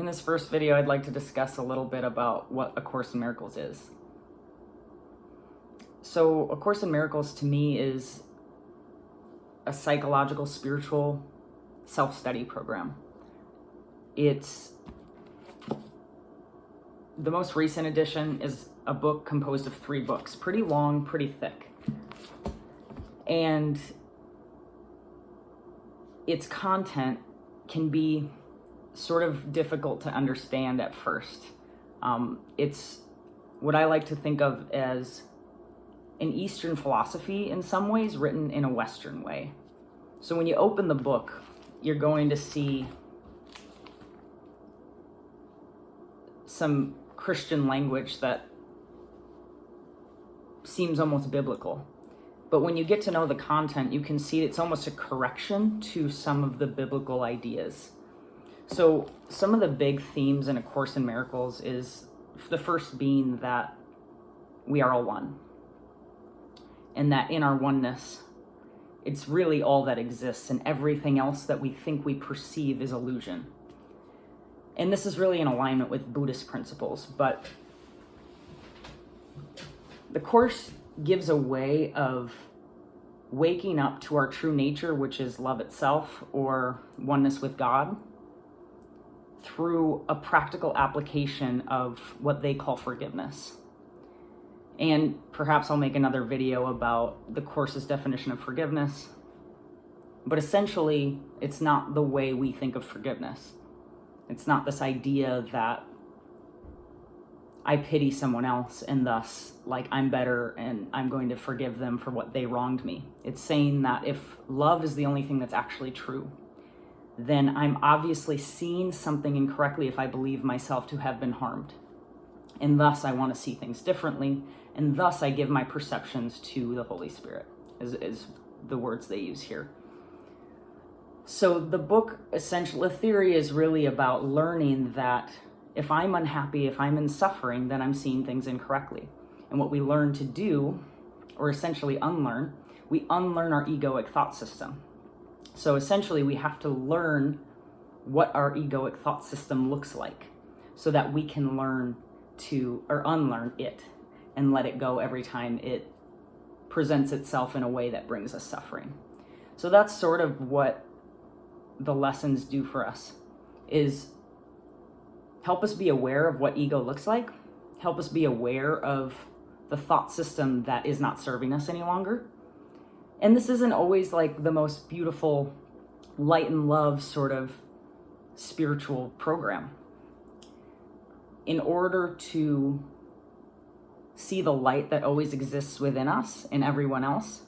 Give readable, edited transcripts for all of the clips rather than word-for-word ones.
this first video, I'd like to discuss a little bit about what A Course in Miracles is. So, A Course in Miracles to me is a psychological, spiritual self-study program. It's the most recent edition is a book composed of 3 books, pretty long, pretty thick. And its content can be sort of difficult to understand at first. It's what I like to think of as an Eastern philosophy in some ways, written in a Western way. So when you open the book, you're going to see some Christian language that seems almost biblical. But when you get to know the content, you can see it's almost a correction to some of the biblical ideas. So some of the big themes in A Course in Miracles is the first being that we are all one. And that in our oneness, it's really all that exists, and everything else that we think we perceive is illusion. And this is really in alignment with Buddhist principles, but the Course gives a way of waking up to our true nature, which is love itself or oneness with God, through a practical application of what they call forgiveness. And perhaps I'll make another video about the Course's definition of forgiveness. But essentially, it's not the way we think of forgiveness. It's not this idea that I pity someone else and thus, like, I'm better and I'm going to forgive them for what they wronged me. It's saying that if love is the only thing that's actually true, then I'm obviously seeing something incorrectly if I believe myself to have been harmed. And thus I want to see things differently, and thus I give my perceptions to the Holy Spirit, is the words they use here. So the book, essentially, the theory is really about learning that if I'm unhappy, if I'm in suffering, then I'm seeing things incorrectly. And what we learn to do, or essentially unlearn, we unlearn our egoic thought system. So essentially, we have to learn what our egoic thought system looks like so that we can learn to, or unlearn it, and let it go every time it presents itself in a way that brings us suffering. So that's sort of what the lessons do for us, is help us be aware of what ego looks like, help us be aware of the thought system that is not serving us any longer. And this isn't always like the most beautiful light and love sort of spiritual program. In order to see the light that always exists within us and everyone else,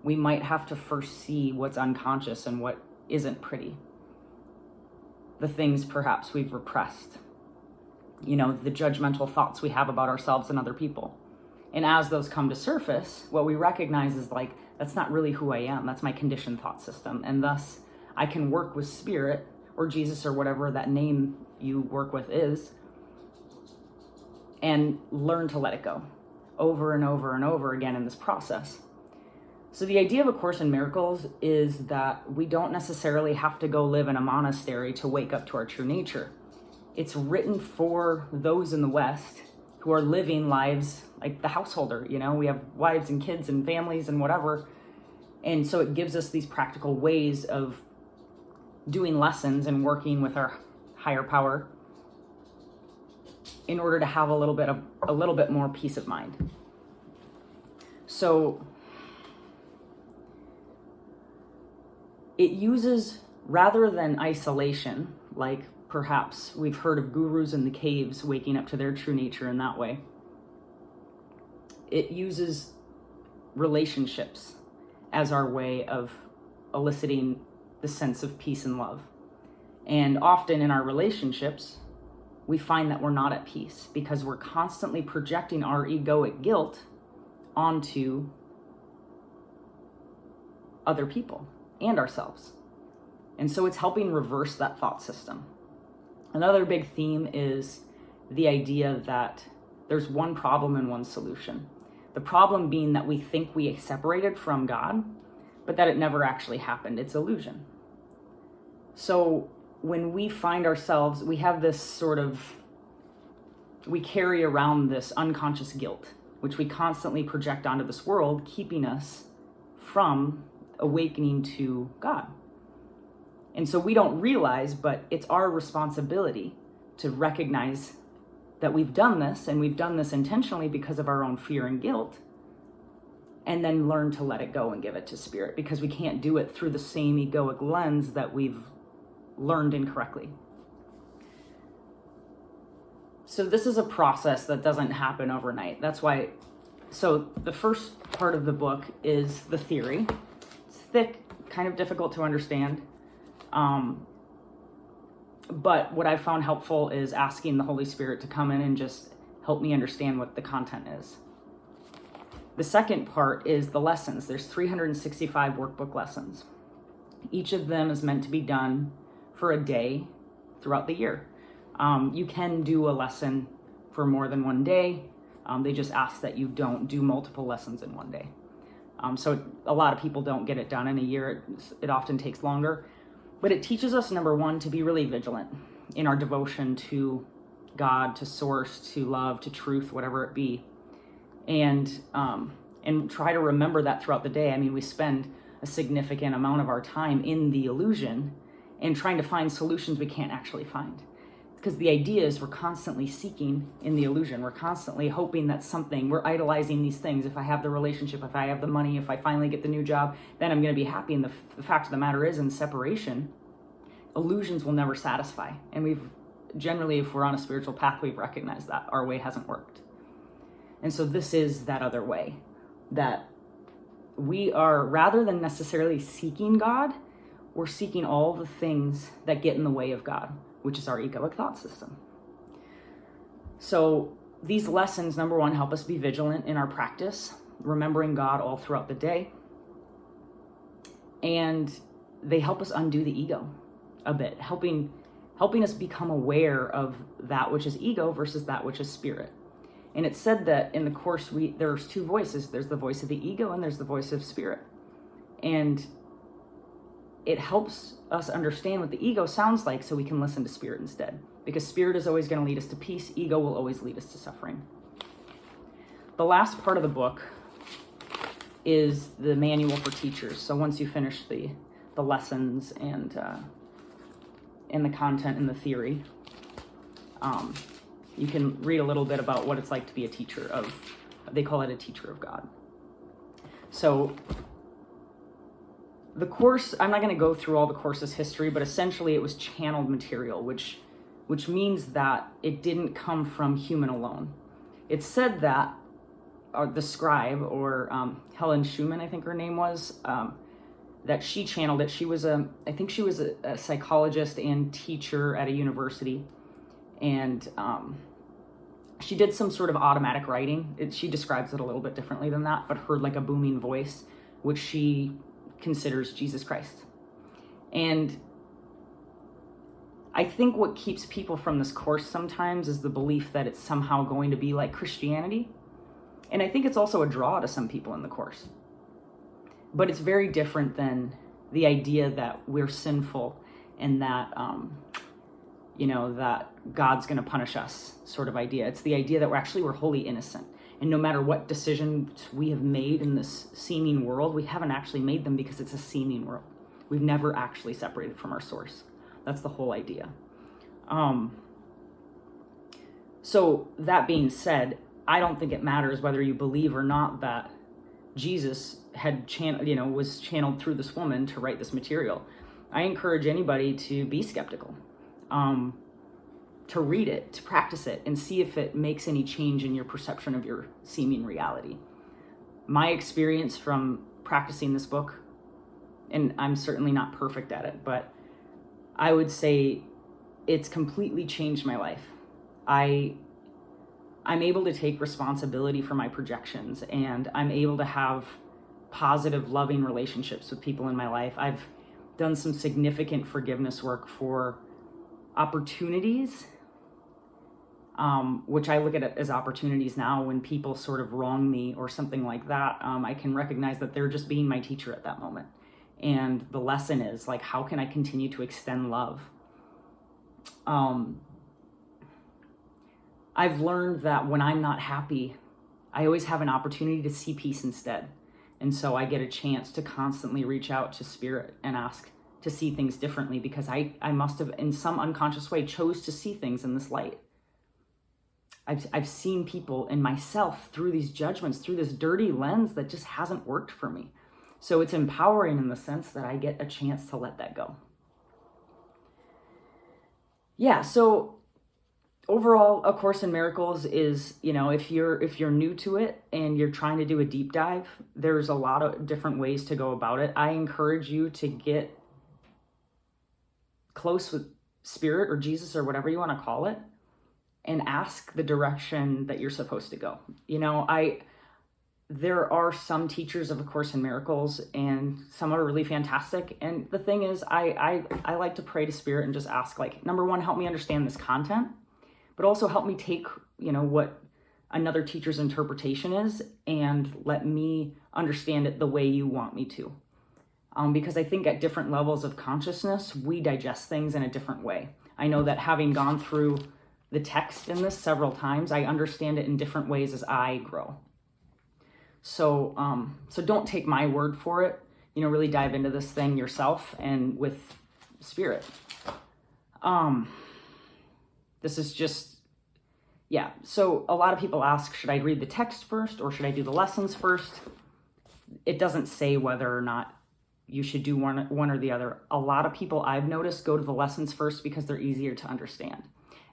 we might have to first see what's unconscious and what isn't pretty. The things perhaps we've repressed. You know, the judgmental thoughts we have about ourselves and other people. And as those come to surface, what we recognize is like, that's not really who I am. That's my conditioned thought system. And thus, I can work with Spirit or Jesus or whatever that name you work with is, and learn to let it go over and over and over again in this process. So the idea of A Course in Miracles is that we don't necessarily have to go live in a monastery to wake up to our true nature. It's written for those in the West who are living lives like the householder, you know, we have wives and kids and families and whatever. And so it gives us these practical ways of doing lessons and working with our higher power in order to have a little bit more peace of mind. So it uses, rather than isolation, like perhaps we've heard of gurus in the caves waking up to their true nature in that way, it uses relationships as our way of eliciting the sense of peace and love. And often in our relationships, we find that we're not at peace because we're constantly projecting our egoic guilt onto other people and ourselves. And so it's helping reverse that thought system. Another big theme is the idea that there's one problem and one solution. The problem being that we think we separated from God, but that it never actually happened. It's illusion. So when we find ourselves, we have this sort of, we carry around this unconscious guilt, which we constantly project onto this world, keeping us from awakening to God. And so we don't realize, but it's our responsibility to recognize that we've done this, and we've done this intentionally because of our own fear and guilt, and then learn to let it go and give it to Spirit, because we can't do it through the same egoic lens that we've learned incorrectly. So this is a process that doesn't happen overnight. That's why, so the first part of the book is the theory. It's thick, kind of difficult to understand. But what I found helpful is asking the Holy Spirit to come in and just help me understand what the content is. The second part is the lessons. There's 365 workbook lessons. Each of them is meant to be done for a day throughout the year. You can do a lesson for more than one day. They just ask that you don't do multiple lessons in one day. So a lot of people don't get it done in a year. It often takes longer. But it teaches us, number one, to be really vigilant in our devotion to God, to source, to love, to truth, whatever it be. And try to remember that throughout the day. I mean, we spend a significant amount of our time in the illusion and trying to find solutions we can't actually find. Because the idea is we're constantly seeking in the illusion. We're constantly hoping that something, we're idolizing these things. If I have the relationship, if I have the money, if I finally get the new job, then I'm going to be happy. And the fact of the matter is, in separation, illusions will never satisfy. And we've generally, if we're on a spiritual path, we've recognized that our way hasn't worked. And so this is that other way, that we are, rather than necessarily seeking God, we're seeking all the things that get in the way of God, which is our egoic thought system. So these lessons, number one, help us be vigilant in our practice, remembering God all throughout the day. And they help us undo the ego a bit, helping us become aware of that which is ego versus that which is spirit. And it's said that in the Course, there's two voices. There's the voice of the ego and there's the voice of spirit. And it helps us understand what the ego sounds like so we can listen to spirit instead. Because spirit is always going to lead us to peace. Ego will always lead us to suffering. The last part of the book is the manual for teachers. So once you finish the lessons and the content and the theory, you can read a little bit about what it's like to be a teacher of, they call it a teacher of God. So the Course, I'm not going to go through all the Course's history, but essentially it was channeled material, which means that it didn't come from human alone. It's said that the scribe, or Helen Schumann, I think her name was, that she channeled it. She was I think she was a psychologist and teacher at a university. And she did some sort of automatic writing. She describes it a little bit differently than that, but heard like a booming voice, which she considers Jesus Christ. And I think what keeps people from this Course sometimes is the belief that it's somehow going to be like Christianity. And I think it's also a draw to some people in the Course. But it's very different than the idea that we're sinful and that, that God's going to punish us sort of idea. It's the idea that we're wholly innocent. And no matter what decisions we have made in this seeming world, we haven't actually made them because it's a seeming world. We've never actually separated from our source. That's the whole idea. So that being said, I don't think it matters whether you believe or not that Jesus was channeled through this woman to write this material. I encourage anybody to be skeptical, to read it, to practice it, and see if it makes any change in your perception of your seeming reality. My experience from practicing this book, and I'm certainly not perfect at it, but I would say it's completely changed my life. I'm able to take responsibility for my projections, and I'm able to have positive, loving relationships with people in my life. I've done some significant forgiveness work for opportunities, which I look at it as opportunities now. When people sort of wrong me or something like that, I can recognize that they're just being my teacher at that moment. And the lesson is, like, how can I continue to extend love I've learned that when I'm not happy, I always have an opportunity to see peace instead. And so I get a chance to constantly reach out to spirit and ask to see things differently, because I must have in some unconscious way chose to see things in this light. I've seen people and myself through these judgments, through this dirty lens that just hasn't worked for me. So it's empowering in the sense that I get a chance to let that go. Yeah, so overall, A Course in Miracles is, if you're new to it and you're trying to do a deep dive, there's a lot of different ways to go about it. I encourage you to get close with Spirit or Jesus or whatever you want to call it, and ask the direction that you're supposed to go. There are some teachers of A Course in Miracles, and some are really fantastic. And the thing is, I like to pray to Spirit and just ask, number one, help me understand this content, but also help me take, what another teacher's interpretation is, and let me understand it the way you want me to. Because I think at different levels of consciousness, we digest things in a different way. I know that having gone through the text in this several times, I understand it in different ways as I grow. So don't take my word for it. Really dive into this thing yourself and with Spirit. This is just, yeah. So a lot of people ask, should I read the text first or should I do the lessons first? It doesn't say whether or not you should do one or the other. A lot of people I've noticed go to the lessons first because they're easier to understand.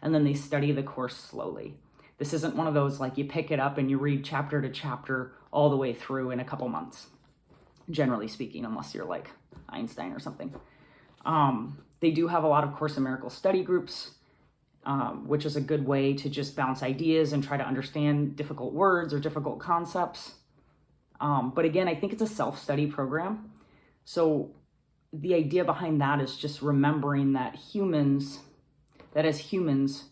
And then they study the course slowly. This isn't one of those, you pick it up and you read chapter to chapter all the way through in a couple months, generally speaking, unless you're like Einstein or something. They do have a lot of Course in Miracles study groups, which is a good way to just bounce ideas and try to understand difficult words or difficult concepts. But again, I think it's a self-study program. So the idea behind that is just remembering that as humans,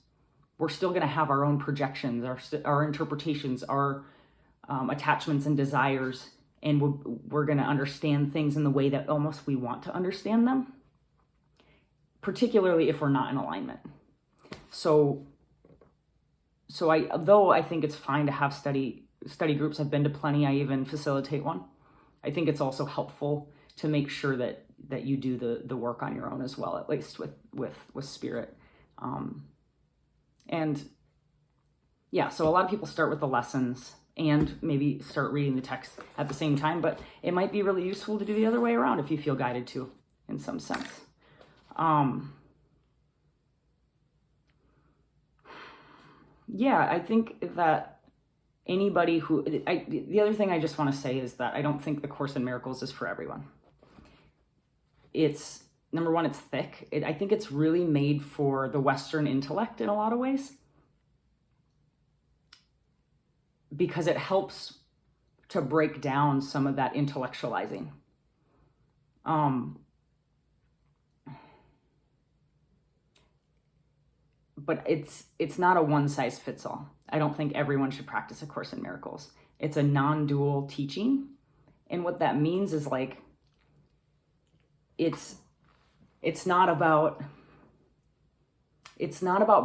we're still going to have our own projections, our interpretations, our attachments and desires, and we're going to understand things in the way that almost we want to understand them, particularly if we're not in alignment. So though I think it's fine to have study groups, I've been to plenty, I even facilitate one. I think it's also helpful to make sure that you do the work on your own as well, at least with Spirit. And yeah, so a lot of people start with the lessons and maybe start reading the text at the same time, but it might be really useful to do the other way around if you feel guided to, in some sense. Yeah, I think that anybody the other thing I just want to say is that I don't think the Course in Miracles is for everyone. It's, number one, it's thick. I think it's really made for the Western intellect in a lot of ways, because it helps to break down some of that intellectualizing. But it's not a one size fits all. I don't think everyone should practice A Course in Miracles. It's a non-dual teaching. And what that means is it's not about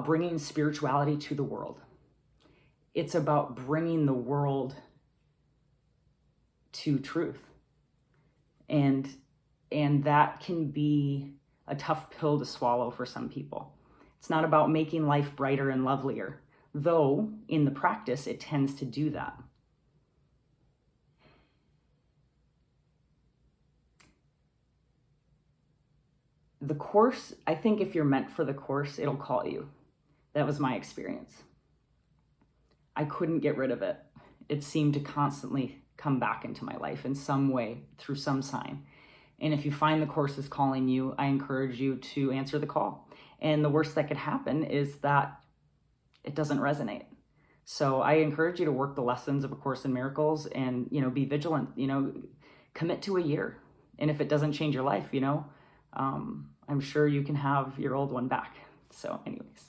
bringing spirituality to the world. It's about bringing the world to truth. And that can be a tough pill to swallow for some people. It's not about making life brighter and lovelier, though in the practice it tends to do that. The Course, I think if you're meant for the Course, it'll call you. That was my experience. I couldn't get rid of it. It seemed to constantly come back into my life in some way, through some sign. And if you find the Course is calling you, I encourage you to answer the call. And the worst that could happen is that it doesn't resonate. So I encourage you to work the lessons of A Course in Miracles and, be vigilant, commit to a year. And if it doesn't change your life, I'm sure you can have your old one back. So anyways,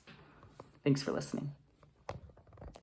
thanks for listening.